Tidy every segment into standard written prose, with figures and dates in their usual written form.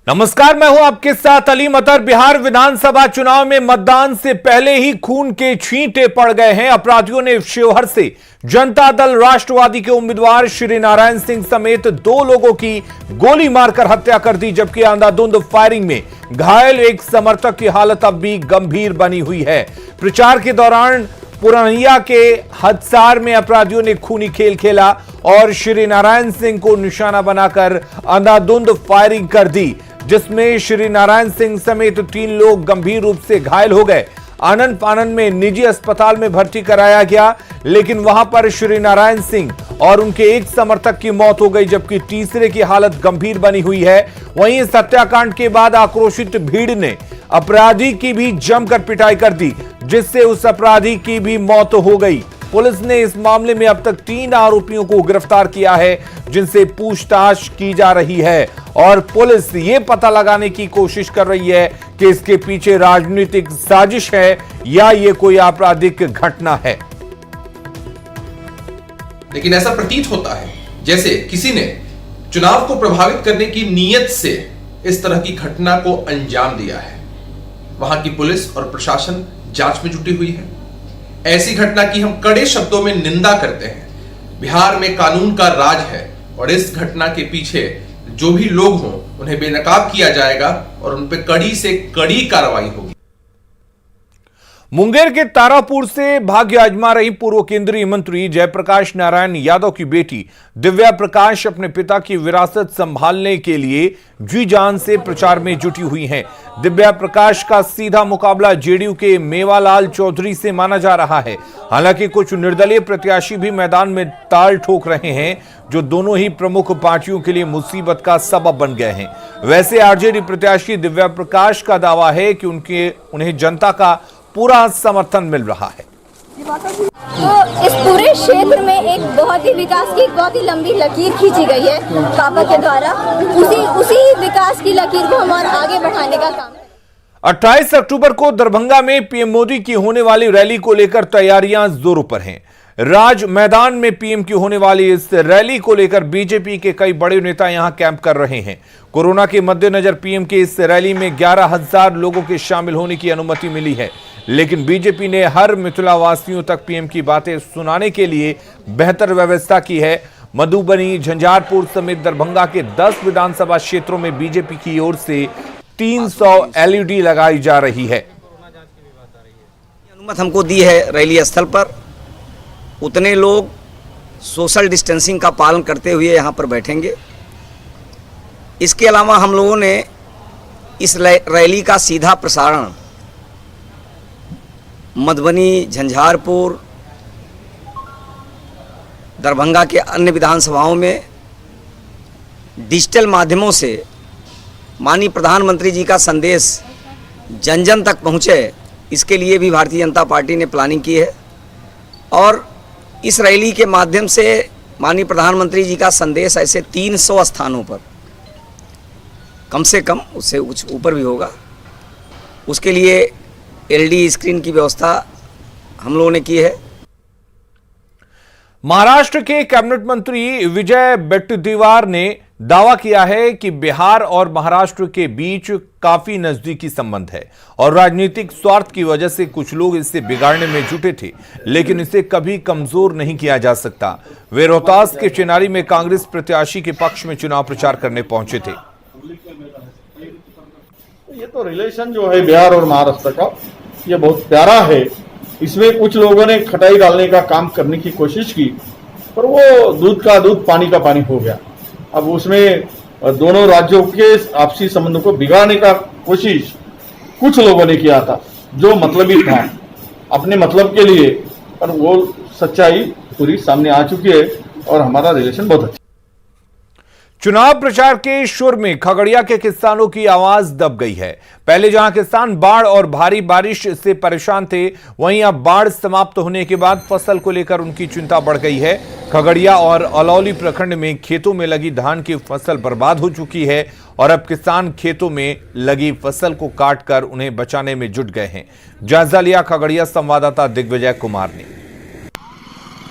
नमस्कार, मैं हूं आपके साथ अली मतर। बिहार विधानसभा चुनाव में मतदान से पहले ही खून के छींटे पड़ गए हैं। अपराधियों ने शिवहर से जनता दल राष्ट्रवादी के उम्मीदवार श्री नारायण सिंह समेत 2 लोगों की गोली मारकर हत्या कर दी, जबकि अंधाधुंध फायरिंग में घायल एक समर्थक की हालत अब भी गंभीर बनी हुई है। प्रचार के दौरान पुरनिया के हदसार में अपराधियों ने खूनी खेल खेला और श्री नारायण सिंह को निशाना बनाकर अंधाधुंध फायरिंग कर दी, जिसमें श्री नारायण सिंह समेत 3 लोग गंभीर रूप से घायल हो गए। आनंद फानन में निजी अस्पताल में भर्ती कराया गया, लेकिन वहां पर श्री नारायण सिंह और उनके एक समर्थक की मौत हो गई, जबकि तीसरे की हालत गंभीर बनी हुई है। वहीं इस हत्याकांड के बाद आक्रोशित भीड़ ने अपराधी की भी जमकर पिटाई कर दी, जिससे उस अपराधी की भी मौत हो गई। पुलिस ने इस मामले में अब तक 3 आरोपियों को गिरफ्तार किया है, जिनसे पूछताछ की जा रही है और पुलिस ये पता लगाने की कोशिश कर रही है कि इसके पीछे राजनीतिक साजिश है या ये कोई आपराधिक घटना है। लेकिन ऐसा प्रतीत होता है जैसे किसी ने चुनाव को प्रभावित करने की नीयत से इस तरह की घटना को अंजाम दिया है। वहां की पुलिस और प्रशासन जांच में जुटी हुई है। ऐसी घटना की हम कड़े शब्दों में निंदा करते हैं। बिहार में कानून का राज है और इस घटना के पीछे जो भी लोग हों उन्हें बेनकाब किया जाएगा और उन पर कड़ी से कड़ी कार्रवाई होगी। मुंगेर के तारापुर से भाग्य आजमा रही पूर्व केंद्रीय मंत्री जयप्रकाश नारायण यादव की बेटी दिव्या प्रकाश अपने पिता की विरासत संभालने के लिए जी जान से प्रचार में जुटी हुई हैं। दिव्या प्रकाश का सीधा मुकाबला जेडीयू के मेवालाल चौधरी से माना जा रहा है। हालांकि कुछ निर्दलीय प्रत्याशी भी मैदान में ताल ठोक रहे हैं, जो दोनों ही प्रमुख पार्टियों के लिए मुसीबत का सबब बन गए हैं। वैसे आरजेडी प्रत्याशी दिव्या प्रकाश का दावा है कि उन्हें जनता का पूरा समर्थन मिल रहा है। तो इस पूरे क्षेत्र में एक बहुत ही विकास की बहुत ही लंबी लकीर खींची गई है पापा के द्वारा। उसी विकास की लकीर को हम और आगे बढ़ाने का काम है। 28 अक्टूबर को दरभंगा में पीएम मोदी की होने वाली रैली को लेकर तैयारियां जोरों पर हैं। राज मैदान में पीएम की होने वाली इस रैली को लेकर बीजेपी के कई बड़े नेता यहां कैंप कर रहे हैं। कोरोना के मद्देनजर पीएम की इस रैली में 11,000 लोगों के शामिल होने की अनुमति मिली है, लेकिन बीजेपी ने हर मिथिला वासियों तक पीएम की बातें सुनाने के लिए बेहतर व्यवस्था की है। मधुबनी, झंझारपुर समेत दरभंगा के 10 विधानसभा क्षेत्रों में बीजेपी की ओर से 300 एलईडी लगाई जा रही है। अनुमति हमको दी है रैली स्थल पर, उतने लोग सोशल डिस्टेंसिंग का पालन करते हुए यहाँ पर बैठेंगे। इसके अलावा हम लोगों ने इस रैली का सीधा प्रसारण मधुबनी, झंझारपुर, दरभंगा के अन्य विधानसभाओं में डिजिटल माध्यमों से माननीय प्रधानमंत्री जी का संदेश जन जन तक पहुँचे, इसके लिए भी भारतीय जनता पार्टी ने प्लानिंग की है। और इस रैली के माध्यम से माननीय प्रधानमंत्री जी का संदेश ऐसे 300 स्थानों पर, कम से कम उससे कुछ ऊपर भी होगा, उसके लिए एलईडी स्क्रीन की व्यवस्था हम लोगों ने की है। महाराष्ट्र के कैबिनेट मंत्री विजय वडेट्टीवार ने दावा किया है कि बिहार और महाराष्ट्र के बीच काफी नजदीकी संबंध है और राजनीतिक स्वार्थ की वजह से कुछ लोग इसे बिगाड़ने में जुटे थे, लेकिन इसे कभी कमजोर नहीं किया जा सकता। वे रोहतास के चिनारी में कांग्रेस प्रत्याशी के पक्ष में चुनाव प्रचार करने पहुंचे थे। ये तो रिलेशन जो है बिहार और महाराष्ट्र का, ये बहुत प्यारा है। इसमें कुछ लोगों ने खटाई डालने का काम करने की कोशिश की, पर वो दूध का दूध पानी का पानी हो गया। अब उसमें दोनों राज्यों के आपसी संबंधों को बिगाड़ने का कोशिश कुछ लोगों ने किया था, जो मतलबी था अपने मतलब के लिए, पर वो सच्चाई पूरी सामने आ चुकी है और हमारा रिलेशन बहुत अच्छा। चुनाव प्रचार के शोर में खगड़िया के किसानों की आवाज दब गई है। पहले जहां किसान बाढ़ और भारी बारिश से परेशान थे, वहीं अब बाढ़ समाप्त होने के बाद फसल को लेकर उनकी चिंता बढ़ गई है। खगड़िया और अलौली प्रखंड में खेतों में लगी धान की फसल बर्बाद हो चुकी है और अब किसान खेतों में लगी फसल को काटकर उन्हें बचाने में जुट गए हैं। जायजा लिया खगड़िया संवाददाता दिग्विजय कुमार ने।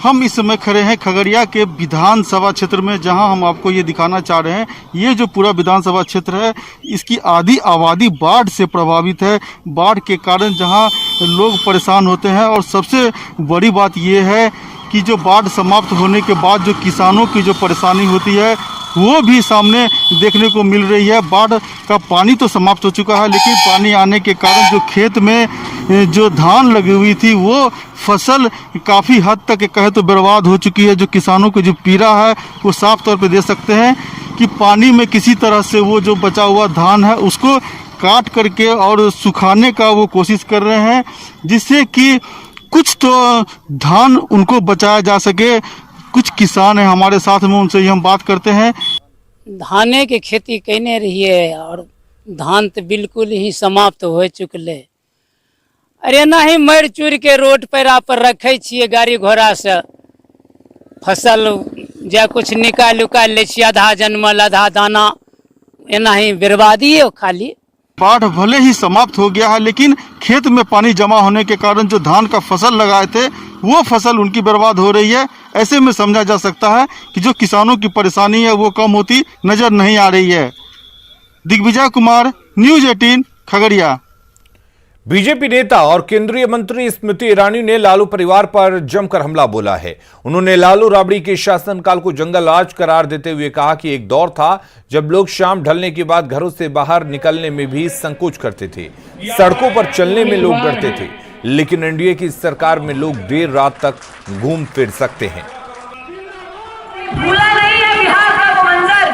हम इस समय खड़े हैं खगड़िया के विधानसभा क्षेत्र में, जहां हम आपको ये दिखाना चाह रहे हैं। ये जो पूरा विधानसभा क्षेत्र है, इसकी आधी आबादी बाढ़ से प्रभावित है। बाढ़ के कारण जहां लोग परेशान होते हैं, और सबसे बड़ी बात ये है कि जो बाढ़ समाप्त होने के बाद जो किसानों की जो परेशानी होती है वो भी सामने देखने को मिल रही है। बाढ़ का पानी तो समाप्त हो चुका है, लेकिन पानी आने के कारण जो खेत में जो धान लगी हुई थी वो फसल काफ़ी हद तक कहे तो बर्बाद हो चुकी है। जो किसानों को जो पीड़ा है वो साफ तौर पे दे सकते हैं कि पानी में किसी तरह से वो जो बचा हुआ धान है उसको काट करके और सुखाने का वो कोशिश कर रहे हैं, जिससे कि कुछ तो धान उनको बचाया जा सके। कुछ किसान हैं हमारे साथ में, उनसे ही हम बात करते हैं। धाने के खेती कहने रहिए और धान तो बिल्कुल ही समाप्त हो चुकले। अरे नहीं मर चूर के रोड पर रखे छिए गाड़ी घोड़ा से फसल जा कुछ निकाल उकाल ले छिए, आधा जन्मल आधा दाना, एना ही बर्बादी है खाली। बाढ़ भले ही समाप्त हो गया है, लेकिन खेत में पानी जमा होने के कारण जो धान का फसल लगाए थे वो फसल उनकी बर्बाद हो रही है। ऐसे में समझा जा सकता है कि जो किसानों की परेशानी है वो कम होती नजर नहीं आ रही है। दिग्विजय कुमार, न्यूज़ 18 खगड़िया। बीजेपी नेता और केंद्रीय मंत्री स्मृति ईरानी ने लालू परिवार पर जमकर हमला बोला है। उन्होंने लालू राबड़ी के शासनकाल को जंगल राज करार देते हुए कहा कि एक दौर था जब लोग शाम ढलने के बाद घरों से बाहर निकलने में भी संकोच करते थे, सड़कों पर चलने में लोग डरते थे, लेकिन एनडीए की सरकार में लोग देर रात तक घूम फिर सकते हैं। भूला नहीं है बिहार का वो मंजर,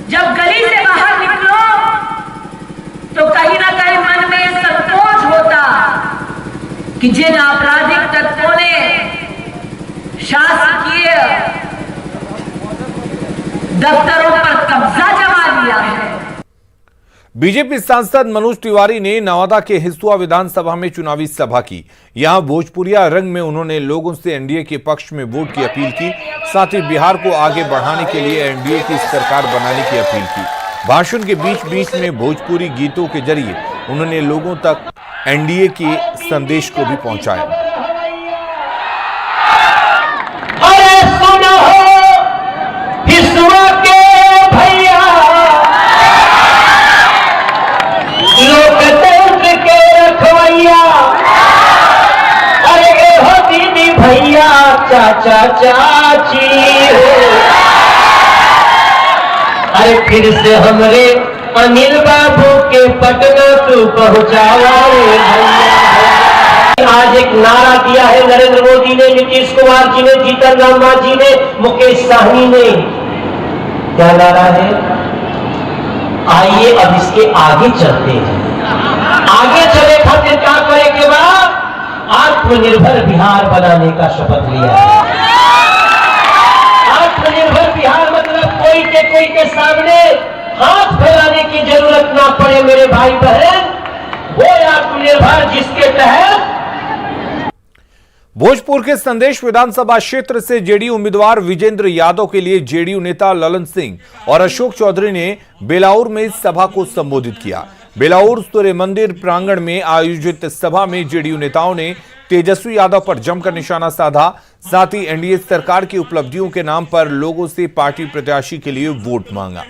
जब गली से बाहर निकलो तो कहीं ना कहीं मन में संकोच होता कि जिन आपराधिक तत्वों ने शासकीय दफ्तरों पर कब्जा जमा लिया है। बीजेपी सांसद मनोज तिवारी ने नवादा के हिसुआ विधानसभा में चुनावी सभा की। यहां भोजपुरिया रंग में उन्होंने लोगों से एनडीए के पक्ष में वोट की अपील की, साथ ही बिहार को आगे बढ़ाने के लिए एनडीए की सरकार बनाने की अपील की। भाषण के बीच बीच में भोजपुरी गीतों के जरिए उन्होंने लोगों तक एनडीए के संदेश को भी पहुंचाया। अरे सुनो हिसुआ के भैया, लोकतंत्र के रखवैया, अरे हो दीदी भैया चाचा चाची हो, अरे फिर से हमरे अनिल बाबू के पटना तू पहुंचावा रे भैया। आज एक नारा दिया है नरेंद्र मोदी ने, नीतीश कुमार जी ने, जीतन राम मांझी ने, मुकेश साहनी ने। क्या नारा है? आइए अब इसके आगे चलते हैं। आगे चले खातिर क्या करे के बाद आत्मनिर्भर बिहार बनाने का शपथ लिया है। आत्मनिर्भर बिहार मतलब कोई के सामने हाथ फैलाने की जरूरत ना पड़े मेरे भाई बहन, वो आत्मनिर्भर जिसके तहत। भोजपुर के संदेश विधानसभा क्षेत्र से जेडीयू उम्मीदवार विजेंद्र यादव के लिए जेडीयू नेता ललन सिंह और अशोक चौधरी ने बेलाउर में सभा को संबोधित किया। बेलाउर सूर्य मंदिर प्रांगण में आयोजित सभा में जेडीयू नेताओं ने तेजस्वी यादव पर जमकर निशाना साधा, साथ ही एनडीए सरकार की उपलब्धियों के नाम पर लोगों से पार्टी प्रत्याशी के लिए वोट मांगा।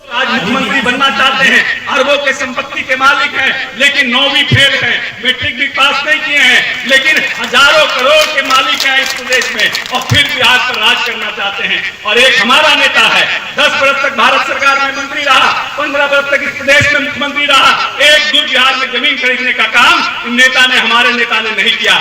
आज मुख्यमंत्री बनना चाहते हैं, अरबों के संपत्ति के मालिक हैं, लेकिन 9वीं फेल हैं, मैट्रिक भी पास नहीं किए हैं, लेकिन हजारों करोड़ के मालिक हैं इस प्रदेश में, और फिर बिहार पर राज करना चाहते हैं। और एक हमारा नेता है, 10 वर्ष तक भारत सरकार में मंत्री रहा, 15 वर्ष तक इस प्रदेश में मुख्यमंत्री रहा, एक दूर बिहार में जमीन खरीदने का काम हमारे नेता ने नहीं किया।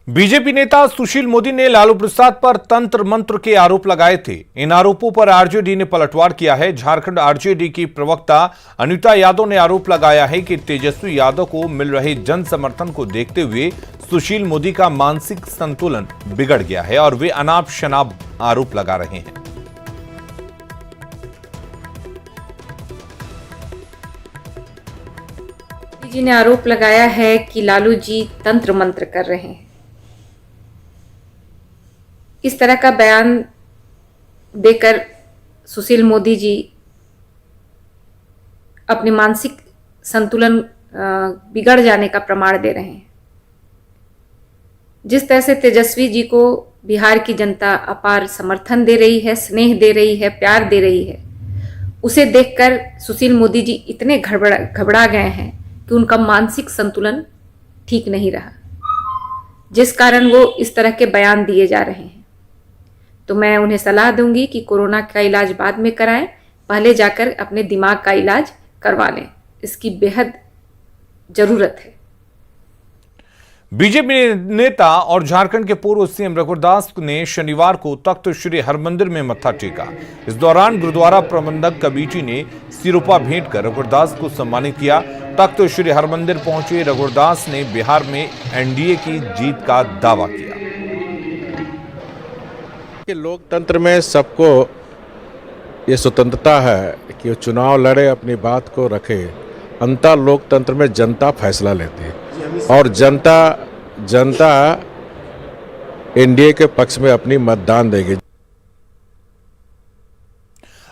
बीजेपी नेता सुशील मोदी ने लालू प्रसाद पर तंत्र मंत्र के आरोप लगाए थे। इन आरोपों पर आरजेडी ने पलटवार किया है। झारखंड आरजेडी की प्रवक्ता अनिता यादव ने आरोप लगाया है कि तेजस्वी यादव को मिल रहे जन समर्थन को देखते हुए सुशील मोदी का मानसिक संतुलन बिगड़ गया है और वे अनाप शनाप आरोप लगा रहे हैं। जी ने आरोप लगाया है कि लालू जी तंत्र मंत्र कर रहे हैं। इस तरह का बयान देकर सुशील मोदी जी अपने मानसिक संतुलन बिगड़ जाने का प्रमाण दे रहे हैं। जिस तरह से तेजस्वी जी को बिहार की जनता अपार समर्थन दे रही है, स्नेह दे रही है, प्यार दे रही है, उसे देखकर सुशील मोदी जी इतने घबरा गए हैं कि उनका मानसिक संतुलन ठीक नहीं रहा, जिस कारण वो इस तरह के बयान दिए जा रहे हैं। तो मैं उन्हें सलाह दूंगी कि कोरोना का इलाज बाद में कराएं, पहले जाकर अपने दिमाग का इलाज करवा लें, इसकी बेहद जरूरत है। बीजेपी नेता और झारखंड के पूर्व सीएम रघुवरदास ने शनिवार को तख्त श्री हरमंदिर में मत्था टेका। इस दौरान गुरुद्वारा प्रबंधक कमेटी ने सिरोपा भेंट कर रघुवरदास को सम्मानित किया। तख्त श्री हरमंदिर पहुंचे रघुवरदास ने बिहार में एनडीए की जीत का दावा किया। लोकतंत्र में सबको ये स्वतंत्रता है कि वो चुनाव लड़े, अपनी बात को रखे। अंतर लोकतंत्र में जनता फैसला लेती है और जनता एनडीए के पक्ष में अपनी मतदान देगी।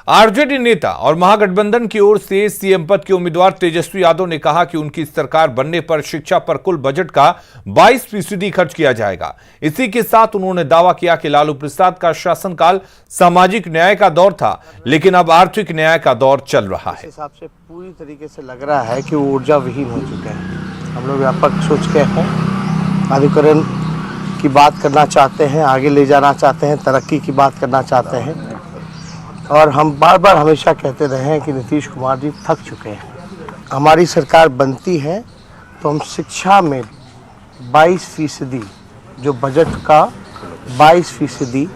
आरजेडी नेता और महागठबंधन की ओर से सीएम पद के उम्मीदवार तेजस्वी यादव ने कहा कि उनकी सरकार बनने पर शिक्षा पर कुल बजट का 22% खर्च किया जाएगा। इसी के साथ उन्होंने दावा किया कि लालू प्रसाद का शासनकाल सामाजिक न्याय का दौर था, लेकिन अब आर्थिक न्याय का दौर चल रहा है। इस हिसाब से पूरी तरीके से लग रहा है कि वो ऊर्जा विहीन हो चुके हैं। हम लोग व्यापक सोच के हैं, अधिकरण की बात करना चाहते हैं, आगे ले जाना चाहते हैं, तरक्की की बात करना चाहते हैं। और हम बार बार हमेशा कहते रहे हैं कि नीतीश कुमार जी थक चुके हैं। हमारी सरकार बनती है तो हम शिक्षा में 22% जो बजट का 22%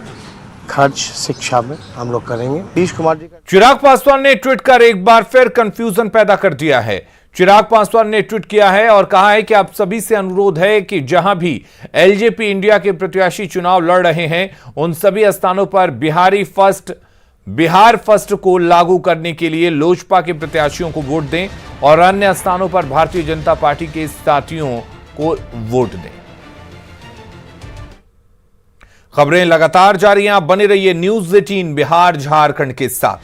खर्च शिक्षा में हम लोग करेंगे। नीतीश कुमार जी का चिराग पासवान ने ट्वीट कर एक बार फिर कंफ्यूजन पैदा कर दिया है। चिराग पासवान ने ट्वीट किया है और कहा है कि आप सभी से अनुरोध है कि जहां भी एलजेपी इंडिया के प्रत्याशी चुनाव लड़ रहे हैं, उन सभी स्थानों पर बिहार फर्स्ट को लागू करने के लिए लोजपा के प्रत्याशियों को वोट दें और अन्य स्थानों पर भारतीय जनता पार्टी के साथियों को वोट दें। खबरें लगातार जारी हैं, आप बने रहिए न्यूज़ 18 बिहार झारखंड के साथ।